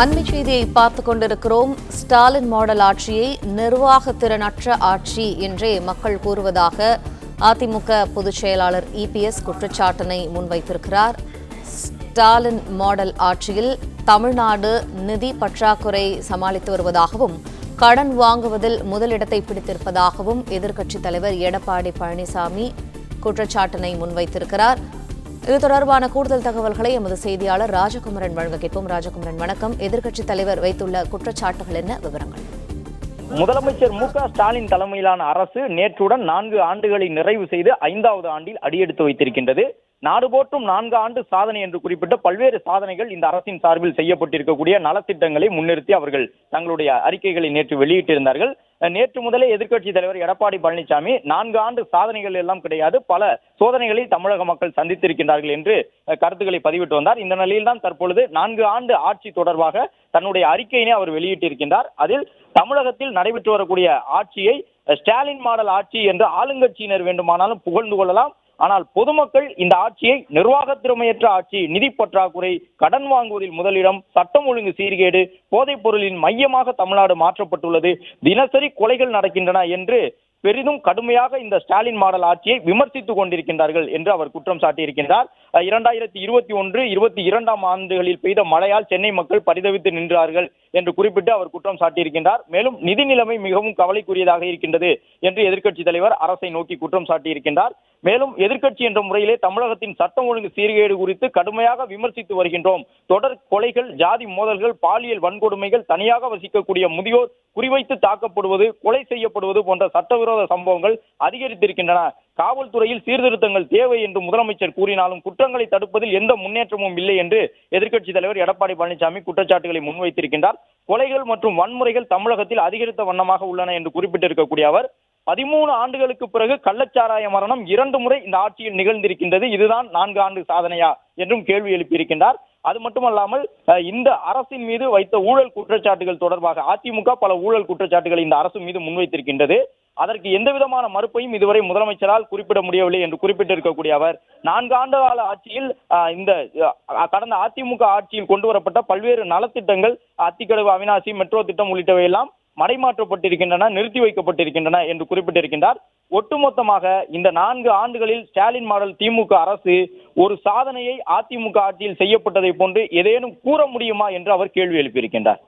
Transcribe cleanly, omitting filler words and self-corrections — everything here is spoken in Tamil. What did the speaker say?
அண்மை செய்தியை பார்த்துக் கொண்டிருக்கிறோம். ஸ்டாலின் மாடல் ஆட்சியை நிர்வாகத்திறனற்ற ஆட்சி என்றே மக்கள் கூறுவதாக அதிமுக பொதுச் செயலாளர் இபிஎஸ் குற்றச்சாட்டினை முன்வைத்திருக்கிறார். ஸ்டாலின் மாடல் ஆட்சியில் தமிழ்நாடு நிதி பற்றாக்குறை சமாளித்து வருவதாகவும் கடன் வாங்குவதில் முதலிடத்தை பிடித்திருப்பதாகவும் எதிர்க்கட்சித் தலைவர் எடப்பாடி பழனிசாமி குற்றச்சாட்டினை முன்வைத்திருக்கிறார். இது தொடர்பான கூடுதல் தகவல்களை எமது செய்தியாளர் ராஜகுமரன் வழங்க கேட்போம். ராஜகுமரன், வணக்கம். எதிர்க்கட்சித் தலைவர் வைத்துள்ள குற்றச்சாட்டுகள் என்ன, விவரங்கள்? முதலமைச்சர் ஸ்டாலின் தலைமையிலான அரசு நேற்றுடன் 4 ஆண்டுகளை நிறைவு செய்து 5வது ஆண்டில் அடியெடுத்து வைத்திருக்கின்றது. நாடு போற்றும் 4 ஆண்டு சாதனை என்று குறிப்பிட்ட பல்வேறு சாதனைகள் இந்த அரசின் சார்பில் செய்யப்பட்டிருக்கக்கூடிய நலத்திட்டங்களை முன்னிறுத்தி அவர்கள் தங்களுடைய அறிக்கைகளை நேற்று வெளியிட்டிருந்தார்கள். நேற்று முதலே எதிர்க்கட்சி தலைவர் எடப்பாடி பழனிசாமி 4 ஆண்டு சாதனைகள் எல்லாம் கிடையாது, பல சோதனைகளை தமிழக மக்கள் சந்தித்திருக்கின்றார்கள் என்று கருத்துக்களை பதிவிட்டு வந்தார். இந்த நிலையில்தான் தற்பொழுது 4 ஆண்டு ஆட்சி தொடர்பாக தன்னுடைய அறிக்கையினை அவர் வெளியிட்டிருக்கின்றார். அதில் தமிழகத்தில் நடைபெற்று வரக்கூடிய ஆட்சியை ஸ்டாலின் மாடல் ஆட்சி என்று ஆளுங்கட்சியினர் வேண்டுமானாலும் புகழ்ந்து கொள்ளலாம். ஆனால் பொதுமக்கள் இந்த ஆட்சியை நிர்வாக திறமையற்ற ஆட்சி, நிதி பற்றாக்குறை, கடன் வாங்குவதில் முதலிடம், சட்டம் ஒழுங்கு சீர்கேடு, போதைப் பொருளின் மையமாக தமிழ்நாடு மாற்றப்பட்டுள்ளது, தினசரி கொலைகள் நடக்கின்றன என்று பெரிதும் கடுமையாக இந்த ஸ்டாலின் மாடல் ஆட்சியை விமர்சித்துக் கொண்டிருக்கின்றார்கள் என்று அவர் குற்றம் சாட்டியிருக்கின்றார். 2021, 22ஆம் ஆண்டுகளில் பெய்த மழையால் சென்னை மக்கள் பரிதவித்து நின்றார்கள் என்று குறிப்பிட்டு அவர் குற்றம் சாட்டியிருக்கின்றார். மேலும் நிதி நிலைமை மிகவும் கவலைக்குரியதாக இருக்கின்றது என்று எதிர்க்கட்சி தலைவர் அரசை நோக்கி குற்றம் சாட்டியிருக்கின்றார். மேலும் எதிர்க்கட்சி என்ற முறையிலே தமிழகத்தின் சட்டம் ஒழுங்கு சீர்கேடு குறித்து கடுமையாக விமர்சித்து வருகின்றோம். தொடர் கொலைகள், ஜாதி மோதல்கள், பாலியல் வன்கொடுமைகள், தனியாக வசிக்கக்கூடிய முதியோர் குறிவைத்து தாக்கப்படுவது, கொலை செய்யப்படுவது போன்ற சட்டவிரோத சம்பவங்கள் அதிகரித்திருக்கின்றன. காவல்துறையில் சீர்திருத்தங்கள் தேவை என்று முதலமைச்சர் கூறினாலும் குற்றங்களை தடுப்பதில் எந்த முன்னேற்றமும் இல்லை என்று எதிர்க்கட்சி தலைவர் எடப்பாடி பழனிசாமி குற்றச்சாட்டுகளை முன்வைத்திருக்கின்றார். கொலைகள் மற்றும் வன்முறைகள் தமிழகத்தில் அதிகரித்த வண்ணமாக உள்ளன என்று குறிப்பிட்டிருக்கக்கூடிய அவர் 13 ஆண்டுகளுக்கு பிறகு கள்ளச்சாராய மரணம் 2 முறை இந்த ஆட்சியில் நிகழ்ந்திருக்கின்றது. இதுதான் 4 ஆண்டு சாதனையா என்றும் கேள்வி எழுப்பியிருக்கின்றார். அது மட்டுமல்லாமல் இந்த அரசின் மீது வைத்த ஊழல் குற்றச்சாட்டுகள் தொடர்பாக அதிமுக பல ஊழல் குற்றச்சாட்டுகளை இந்த அரசு மீது முன்வைத்திருக்கின்றது. அதற்கு எந்த விதமான மறுப்பையும் இதுவரை முதலமைச்சரால் குறிப்பிட முடியவில்லை என்று குறிப்பிட்டிருக்கக்கூடிய அவர் 4 ஆண்டு கால ஆட்சியில் இந்த கடந்த அதிமுக ஆட்சியில் கொண்டு வரப்பட்ட பல்வேறு நலத்திட்டங்கள், அத்திக்கடவு, அவிநாசி, மெட்ரோ திட்டம் உள்ளிட்டவை எல்லாம் மடைமாற்றப்பட்டிருக்கின்றன, நிறுத்தி வைக்கப்பட்டிருக்கின்றன என்று குறிப்பிட்டிருக்கின்றார். ஒட்டுமொத்தமாக இந்த 4 ஆண்டுகளில் ஸ்டாலின் மாடல் திமுக அரசு ஒரு சாதனையை அதிமுக ஆட்சியில் செய்யப்பட்டதை போன்று ஏதேனும் கூற முடியுமா என்று அவர் கேள்வி எழுப்பியிருக்கின்றார்.